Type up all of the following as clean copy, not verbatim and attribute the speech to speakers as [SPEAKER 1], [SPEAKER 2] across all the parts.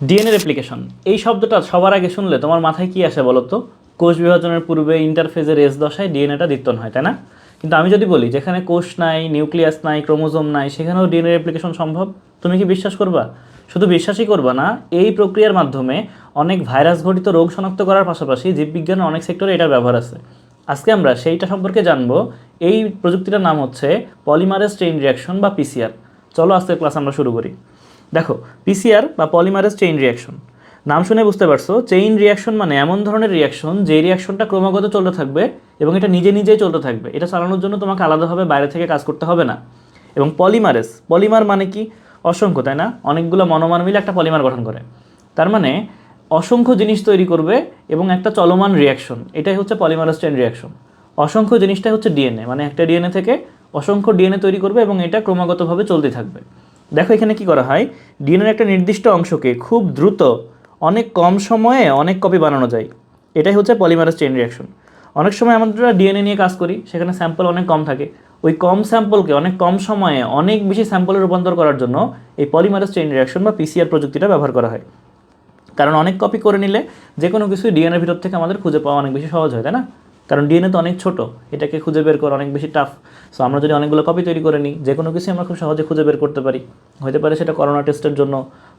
[SPEAKER 1] DNA replication এই শব্দটা সবার আগে শুনলে তোমার মাথায় কি আসে বলো তো? কোষ বিভাজনের পূর্বে ইন্টারফেজের এস দশায় ডিএনএটা দ্বিত্বন হয়, তাই না? কিন্তু আমি যদি বলি যেখানে কোষ নাই, নিউক্লিয়াস নাই, ক্রোমোজোম নাই, সেখানেও ডিএনএ রেপ্লিকেশন সম্ভব, তুমি কি বিশ্বাস করবা? শুধু বিশ্বাসই করবা না, এই প্রক্রিয়ার মাধ্যমে অনেক ভাইরাস ঘটিত রোগ শনাক্ত করার পাশাপাশি জীববিজ্ঞানের অনেক সেক্টরে এটার ব্যবহার আছে। আজকে আমরা সেইটা সম্পর্কে জানবো। এই প্রযুক্তিটার নাম হচ্ছে পলিমারেজ চেইন রিয়াকশন বা পিসিআর। চলো আজকের ক্লাস আমরা শুরু করি। দেখো, পিসিআর বা পলিমারেজ চেইন রিয়াকশন নাম শুনে বুঝতে পারছো, চেইন রিয়াকশন মানে এমন ধরনের রিয়াকশন যে রিয়াকশনটা ক্রমাগত চলতে থাকবে এবং এটা নিজে নিজেই চলতে থাকবে। এটা চালানোর জন্য তোমাকে আলাদাভাবে বাইরে থেকে কাজ করতে হবে না। এবং পলিমারেজ, পলিমার মানে কি? অসংখ্য, তাই না? অনেকগুলো মনোমার মিলে একটা পলিমার গঠন করে। তার মানে অসংখ্য জিনিস তৈরি করবে এবং একটা চলমান রিয়াকশন, এটাই হচ্ছে পলিমারেজ চেইন রিয়াকশন। অসংখ্য জিনিসটাই হচ্ছে ডিএনএ, মানে একটা ডিএনএ থেকে অসংখ্য ডিএনএ তৈরি করবে এবং এটা ক্রমাগতভাবে চলতে থাকবে। দেখো এখানে কি করা হয়, ডিএনএর একটা নির্দিষ্ট অংশকে খুব দ্রুত অনেক কম সময়ে অনেক কপি বানানো যায়। এটাই হচ্ছে পলিমারেজ চেইন রিয়াকশন। অনেক সময় আমরা ডিএনএ নিয়ে কাজ করি, সেখানে স্যাম্পল অনেক কম থাকে। ওই কম স্যাম্পলকে অনেক কম সময়ে অনেক বেশি স্যাম্পলে রূপান্তর করার জন্য এই পলিমারেজ চেইন রিয়াকশন বা পিসিআর প্রযুক্তিটা ব্যবহার করা হয়। কারণ অনেক কপি করে নিলে যে কোনো কিছু ডিএনএর ভিতর থেকে আমাদের খুঁজে পাওয়া অনেক বেশি সহজ হয়, তাই না? কারণ ডিএনএ তো অনেক ছোট, এটাকে খুঁজে বের করা অনেক বেশি টাফ। সো আমরা যদি অনেকগুলো কপি তৈরি করে নিই, যে কোনো কিছু আমরা খুব সহজে খুঁজে বের করতে পারি। হতে পারে সেটা করোনা টেস্টের জন্য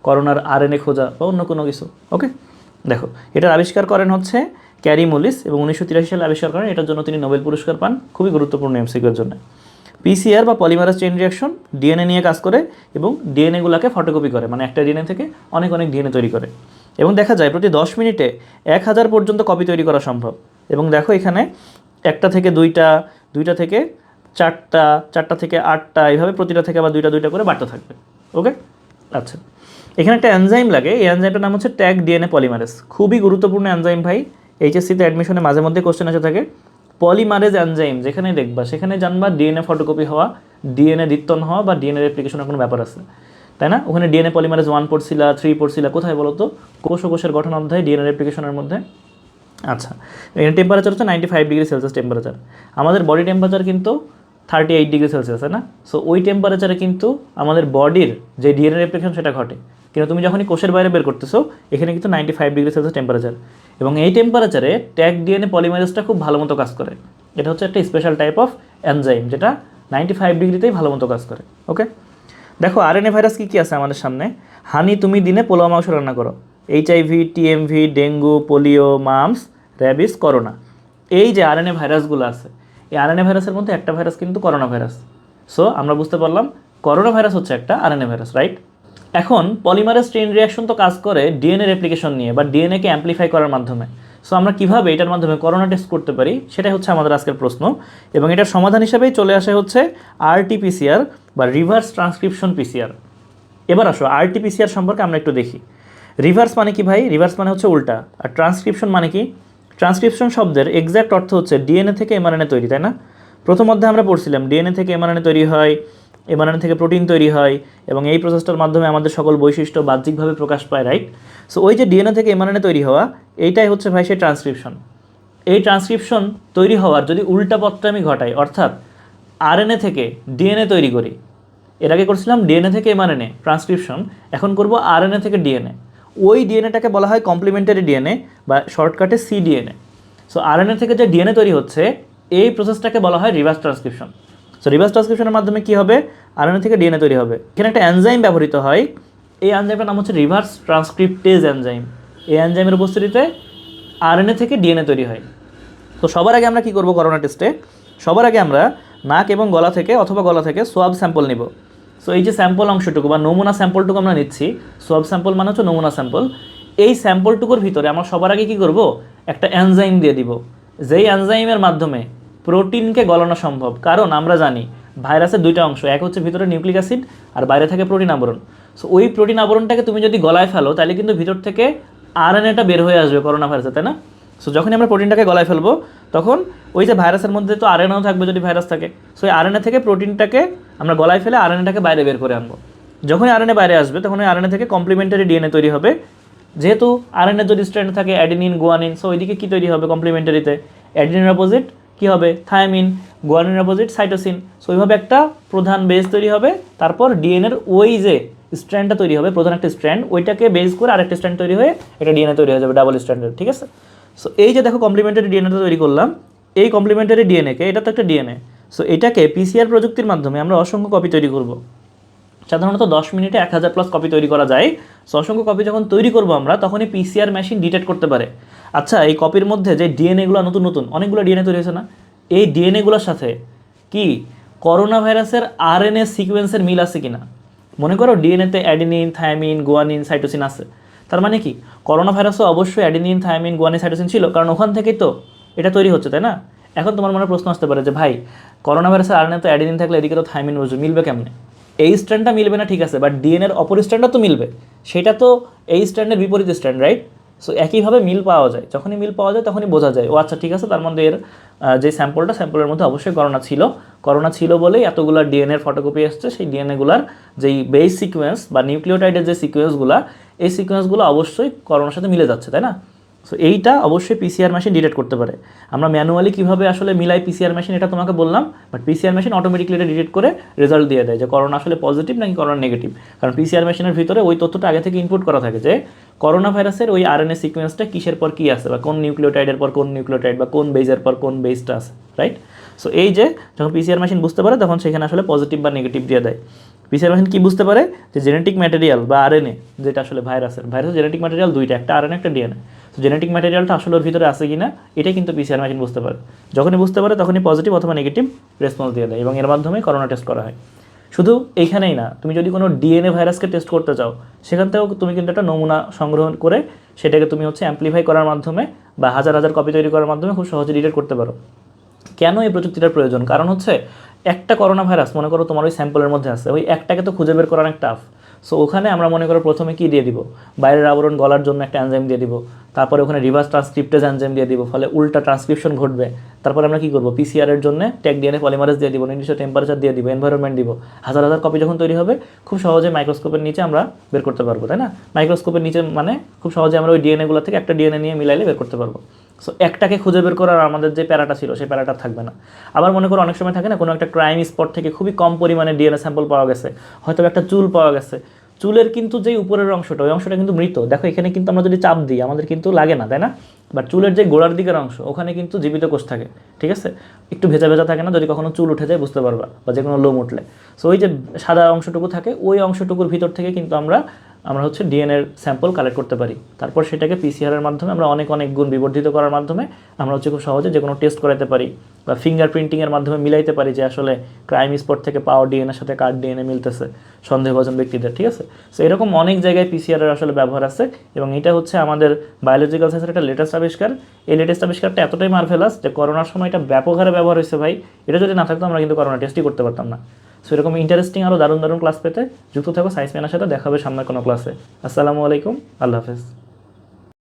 [SPEAKER 1] করোনার আরএনএ খোঁজা বা অন্য কোনো কিছু। ওকে, দেখো এটার আবিষ্কার করেন হচ্ছে ক্যারি মুলিস এবং 1983 সালে আবিষ্কার করেন। এটার জন্য তিনি নোবেল পুরস্কার পান, খুবই গুরুত্বপূর্ণ এমসিকিউর জন্য। পিসিআর বা পলিমারেজ চেইন রিয়াকশন ডিএনএ নিয়ে কাজ করে এবং ডিএনএগুলোকে ফটোকপি করে, মানে একটা ডিএনএ থেকে অনেক অনেক ডিএনএ তৈরি করে। এবং দেখা যায় প্রতি 10 মিনিটে 1000 পর্যন্ত কপি তৈরি করা সম্ভব। এবং দেখো এখানে একটা থেকে দুইটা, দুইটা থেকে চারটা, চারটা থেকে আটটা, এইভাবে প্রতিটা থেকে আবার দুইটা দুইটা করে বাড়তে থাকবে। ওকে, আচ্ছা, এখানে একটা এনজাইম লাগে, এই এনজাইমটার নাম হচ্ছে ট্যাগ ডিএনএ পলিমারেজ। খুবই গুরুত্বপূর্ণ এনজাইম ভাই, এইচএসসিতে অ্যাডমিশনে মাঝে মধ্যে কোশ্চেন আসে থাকে। পলিমারেজ এনজাইম যেখানে দেখবা সেখানে জানবা ডিএনএ ফটোকপি হওয়া, ডিএনএ দ্বিত্বন হওয়া বা ডিএনএ রেপ্লিকেশনের কোনো ব্যাপার আছে, তাই না? ওখানে ডিএনএ পলিমারেজ 1 পড়ছিলা, 3 পড়ছিলা, কোথায় বলো তো? কোষ ও কোষের গঠন অধ্যায় ডিএনএ রেপ্লিকেশনের মধ্যে। আচ্ছা, এখানে টেম্পারেচার হচ্ছে 95 ডিগ্রি সেলসিয়াস টেম্পারেচার। আমাদের বডি টেম্পারেচার কিন্তু 38 ডিগ্রি সেলসিয়াস, তাই না? সো ওই টেম্পারেচারে কিন্তু আমাদের বডির যে ডিএনএ রেপ্লিকেশন সেটা ঘটে। কিন্তু তুমি যখনই কোষের বাইরে বের করতেছো, এখানে কিন্তু 95 ডিগ্রি সেলসিয়াস টেম্পারেচার। এবং এই টেম্পারেচারে ট্যাগ ডিএনএ পলিমারেজটা খুব ভালো মতো কাজ করে। এটা হচ্ছে একটা স্পেশাল টাইপ অফ এনজাইম যেটা 95 ডিগ্রিতেই ভালো মতো কাজ করে। ওকে, দেখো আরএনএ ভাইরাস কী কী আছে আমাদের সামনে। হানি, তুমি দিনে পোলাও মাংস রান্না করো। HIV, TMV, dengue, polio, mum's, rabies, corona, এই যে আরএনএ ভাইরাসগুলো আছে, এই আরএনএ ভাইরাসের মধ্যে একটা ভাইরাস কিন্তু করোনা ভাইরাস। সো আমরা বুঝতে পারলাম করোনা ভাইরাস হচ্ছে একটা আরএনএ ভাইরাস, রাইট? এখন পলিমারেজ চেইন রিয়াকশন তো কাজ করে ডিএনএ রেপ্লিকেশন নিয়ে বা ডিএনএকে অ্যাম্প্লিফাই করার মাধ্যমে। সো আমরা কীভাবে এটার মাধ্যমে করোনা টেস্ট করতে পারি, সেটাই হচ্ছে আমাদের আজকের প্রশ্ন। এবং এটার সমাধান হিসেবেই চলে আসে হচ্ছে আরটিপিসিআর বা রিভার্স ট্রান্সক্রিপশন পিসিআর। এবার আসো আরটিপিসিআর সম্পর্কে আমরা একটু দেখি। রিভার্স মানে কি ভাই? রিভার্স মানে হচ্ছে উল্টা। আর ট্রান্সক্রিপশন মানে কি? ট্রান্সক্রিপশন শব্দের এক্স্যাক্ট অর্থ হচ্ছে ডিএনএ থেকে এমআরএনএ তৈরি, তাই না? প্রথম অধ্যায়ে আমরা পড়ছিলাম ডিএনএ থেকে এমআরএনএ তৈরি হয়, এমআরএনএ থেকে প্রোটিন তৈরি হয় এবং এই প্রসেসটার মাধ্যমে আমাদের সকল বৈশিষ্ট্য বাহ্যিকভাবে প্রকাশ পায়, রাইট? সো ওই যে ডিএনএ থেকে এমআরএনএ তৈরি হওয়া, এইটাই হচ্ছে ভাই সেই ট্রান্সক্রিপশন। এই ট্রান্সক্রিপশন তৈরি হওয়ার যদি উল্টা পথটা আমি ঘটাই, অর্থাৎ আরএনএ থেকে ডিএনএ তৈরি করি, এর আগে করছিলাম ডিএনএ থেকে এমআরএনএ ট্রান্সক্রিপশন, এখন করব আরএনএ থেকে ডিএনএ। ওই ডিএনএটাকে বলা হয় কমপ্লিমেন্টারি ডিএনএ বা শর্টকাটে সিডিএনএ। সো আরএনএ থেকে যে ডিএনএ তৈরি হচ্ছে, এই প্রসেসটাকে বলা হয় রিভার্স ট্রান্সক্রিপশন। সো রিভার্স ট্রান্সক্রিপশনের মাধ্যমে কী হবে? আরএনএ থেকে ডিএনএ তৈরি হবে। এখানে একটা এনজাইম ব্যবহৃত হয়, এই এনজাইমটার নাম হচ্ছে রিভার্স ট্রান্সক্রিপ্টেজ এনজাইম। এই এনজাইমের উপস্থিতিতে আরএনএ থেকে ডিএনএ তৈরি হয়। তো সবার আগে আমরা কী করব করোনা টেস্টে? সবার আগে আমরা নাক এবং গলা থেকে অথবা গলা থেকে সোয়াব স্যাম্পল নিব। সো এই যে স্যাম্পল অংশটুকু বা নমুনা স্যাম্পলটুকু আমরা নিচ্ছি, সোয়াব স্যাম্পল মানে হচ্ছে নমুনা স্যাম্পল। এই স্যাম্পলটুকুর ভিতরে আমরা সবার আগে কী করব? একটা এনজাইম দিয়ে দিব, যেই এনজাইমের মাধ্যমে প্রোটিনকে গলানো সম্ভব। কারণ আমরা জানি ভাইরাসের দুইটা অংশ, এক হচ্ছে ভিতরে নিউক্লিক অ্যাসিড আর বাইরে থাকে প্রোটিন আবরণ। সো ওই প্রোটিন আবরণটাকে তুমি যদি গলায় ফেলো, তাহলে কিন্তু ভিতর থেকে আরএনএটা বের হয়ে আসবে করোনা ভাইরাসে, তাই না? সো যখনই আমরা প্রোটিনটাকে গলায় ফেলবো, তখন ওই যে ভাইরাসের মধ্যে তো আরএনএও থাকবে যদি ভাইরাস থাকে। সো এই আরএনএ থেকে প্রোটিনটাকে আমরা গলায় ফেলে আরএনএটাকে বাইরে বের করে আনবো। যখনই আরএনএ বাইরে আসবে, তখন ওই আরএনএ থেকে কমপ্লিমেন্টারি ডিএনএ তৈরি হবে। যেহেতু আরএনএ যদি স্ট্র্যান্ড থাকে অ্যাডেনিন, গুয়ানিন, সো ওইদিকে কী তৈরি হবে কমপ্লিমেন্টারিতে? অ্যাডেনিনের অপোজিট কী হবে? থায়ামিন, গুয়ানিনের অপোজিট সাইটোসিন। সো ওইভাবে একটা প্রধান বেস তৈরি হবে। তারপর ডিএনএর ওই যে স্ট্র্যান্ডটা তৈরি হবে, প্রধান একটা স্ট্র্যান্ড, ওইটাকে বেস করে আরেকটা স্ট্র্যান্ড তৈরি হয়ে একটা ডিএনএ তৈরি হয়ে যাবে ডাবল স্ট্র্যান্ডের, ঠিক আছে। সো এই যে দেখো কমপ্লিমেন্টারি ডিএনএটা তৈরি করলাম, এই কমপ্লিমেন্টারি ডিএনএকে, এটা তো একটা ডিএনএ, সো এটাকে পিসিআর প্রযুক্তির মাধ্যমে আমরা অসংখ্য কপি তৈরি করব। সাধারণত 10 মিনিটে 1000+ কপি তৈরি করা যায়। সো অসংখ্য কপি যখন তৈরি করব আমরা, তখনই পিসিআর মেশিন ডিটেক্ট করতে পারে আচ্ছা এই কপির মধ্যে যে ডিএনএগুলো নতুন নতুন অনেকগুলো ডিএনএ তৈরি হয়েছে না, এই ডিএনএগুলোর সাথে কি করোনা ভাইরাসের আরএনএ সিকোয়েন্সের মিল আছে কিনা। মনে করো ডিএনএতে অ্যাডিনিন, থায়ামিন, গুয়ানিন, সাইটোসিন আছে, তার মানে কি করোনা ভাইরাসও অবশ্যই অ্যাডিনিন, থায়ামিন, গুয়ানিন, সাইটোসিন ছিল, কারণ ওখান থেকেই তো এটা তৈরি হচ্ছে, তাই না। এখন তোমার মনে প্রশ্ন আসতে পারে যে ভাই করোনা ভাইরাসের আরএনএ তো অ্যাডিনিন থাকলে এদিকে তো থায়ামিন বসবে, মিলবে কেমনে। এই স্ট্র্যান্ডটা মিলবে না ঠিক আছে, বাট ডিএনএর অপর স্ট্র্যান্ডটা তো মিলবে, সেটা তো এই স্ট্র্যান্ডের বিপরীত স্ট্র্যান্ড, রাইট। সো একইভাবে মিল পাওয়া যায়, যখনই মিল পাওয়া যায় তখনই বোঝা যায় ও আচ্ছা ঠিক আছে, তার মধ্যে এর যে স্যাম্পলের মধ্যে অবশ্যই করোনা ছিল বলেই এতগুলো ডিএনএর ফটোকপি আসছে, সেই ডিএনএগুলার যেই বেস সিকোয়েন্স বা নিউক্লিওটাইডের যে সিকোয়েন্সগুলো, এই সিকোয়েন্সগুলো অবশ্যই করোনার সাথে মিলে যাচ্ছে, তাই না। সো এইটা অবশ্যই পিসিআর মেশিন ডিটেক্ট করতে পারে। আমরা ম্যানুয়ালি কীভাবে আসলে মিলাই পিসিআর মেশিন এটা তোমাকে বললাম, বাট পিসিআর মেশিন অটোমেটিকলি এটা ডিটেক্ট করে রেজাল্ট দিয়ে দেয় যে করোনা আসলে পজিটিভ নাকি করোনা নেগেটিভ, কারণ পিসিআর মেশিনের ভিতরে ওই তথ্যটা আগে থেকে ইনপুট করা থাকে যে করোনা ভাইরাসের ওই আরএনএ সিকোয়েন্সটা কিসের পর কী আছে, বা কোন নিউক্লিওটাইডের পর কোন নিউক্লিওটাইড বা কোন বেজের পর কোন বেজটা আছে, রাইট। সো এই যে যখন পিসিআর মেশিন বুঝতে পারে তখন সেখানে আসলে পজিটিভ বা নেগেটিভ দিয়ে দেয়। পিসিআর মেশিন কী বুঝতে পারে যে জেনেটিক ম্যাটেরিয়াল বা আরএনএ, যেটা আসলে ভাইরাসের জেনেটিক ম্যাটেরিয়াল দুইটা, একটা আরএনএ একটা ডিএনএ। তো জেনেটিক ম্যাটেরিয়ালটা আসলে ওর ভিতরে আছে কিনা এটাই কিন্তু পিসিআর মেশিন বুঝতে পারে। যখনই বুঝতে পারে তখনই পজিটিভ অথবা নেগেটিভ রেসপন্স দিয়ে দেয়, এবং এর মাধ্যমে করোনা টেস্ট করা হয়। শুধু এইখানেই না, তুমি যদি কোনো ডিএনএ ভাইরাসকে টেস্ট করতে চাও, সেখান থেকেও তুমি কিন্তু একটা নমুনা সংগ্রহ করে সেটাকে তুমি অ্যাম্প্লিফাই করার মাধ্যমে বা হাজার হাজার কপি তৈরি করার মাধ্যমে খুব সহজে ডিটেক্ট করতে পারো। কেন এই প্রযুক্তিটার প্রয়োজন, কারণ একটা করোনা ভাইরাস মনে করো তোমার ওই স্যাম্পলের মধ্যে আছে, ওই একটাকে তো খুঁজে বের করা অনেক টাফ। সো ওখানে আমরা মনে করো প্রথমে কি দিয়ে দিব, বাইরের আবরণ গলার জন্য একটা এনজাইম দিয়ে দিব, তারপরে ওখানে রিভার্স ট্রান্সক্রিপ্টেজ এনজাইম দিয়ে দিব, ফলে উল্টা ট্রান্সক্রিপশন ঘটবে। তারপরে আমরা কি করব, পিসিআরের জন্য ট্যাগ ডিএনএ পলিমারেজ দিয়ে দিব, নির্দিষ্ট টেম্পারেচার দিয়ে দিব, এনভায়রনমেন্ট দিব, হাজার হাজার কপি যখন তৈরি হবে খুব সহজে মাইক্রোস্কোপের নিচে আমরা বের করতে পারবো, তাই না। মাইক্রোস্কোপের নিচে মানে খুব সহজে আমরা ওই ডিএনএগুলো থেকে একটা ডিএনএ নিয়ে মিলাইলে বের করতে পারবো। সো একটাকে খুঁজে বের করার আমাদের যে প্যারাটা ছিল সেই প্যারাটা থাকবে না। আবার মনে করো অনেক সময় থাকে না, কোনো একটা ক্রাইম স্পট থেকে খুবই কম পরিমাণে ডিএনএ স্যাম্পল পাওয়া গেছে, হয়তো একটা চুল পাওয়া গেছে, চুলের কিন্তু যেই উপরের অংশটা, ওই অংশটা কিন্তু মৃত। দেখো এখানে কিন্তু আমরা যদি চাপ দিই আমাদের কিন্তু লাগে না, তাই না। বাট চুলের যে গোড়ার দিকের অংশ ওখানে কিন্তু জীবিত কোষ থাকে, ঠিক আছে, একটু ভেজা ভেজা থাকে না, যদি কখনো চুল উঠে যায় বুঝতে পারবা, বা যে কোনো লোম উঠলে। সো ওই যে সাদা অংশটুকু থাকে, ওই অংশটুকুর ভিতর থেকে কিন্তু আমরা ডিএনএর স্যাম্পল কালেক্ট করতে পারি। তারপর সেটাকে পিসিআরের মাধ্যমে আমরা অনেক অনেক গুণ বিবর্ধিত করার মাধ্যমে আমরা খুব সহজে যে কোনো টেস্ট করাতে পারি, বা ফিঙ্গারপ্রিন্টিংয়ের মাধ্যমে মিলাইতে পারি যে আসলে ক্রাইম স্পট থেকে পাওয়া ডিএনএর সাথে কার ডিএনএ মিলতেছে সন্দেহভাজন ব্যক্তিদের, ঠিক আছে। সো এরকম অনেক জায়গায় পিসিআরের আসলে ব্যবহার আছে, এবং এটা আমাদের বায়োলজিক্যাল সায়েন্সের একটা লেটেস্ট আবিষ্কার। এই লেটেস্ট আবিষ্কারটা এতটাই মারভেলাস যে করোনার সময় এটা ব্যাপক হারে ব্যবহার হয়েছে ভাই। এটা যদি না থাকতো আমরা কিন্তু করোনা টেস্টই করতে পারতাম না। সো এরকম ইন্টারেস্টিং আরও দারুণ দারুণ ক্লাস পেতে যুক্ত থাকো সায়েন্স ম্যানের সাথে। দেখা হবে সামনের কোনো ক্লাসে। আসসালামু আলাইকুম, আল্লাহ হাফেজ।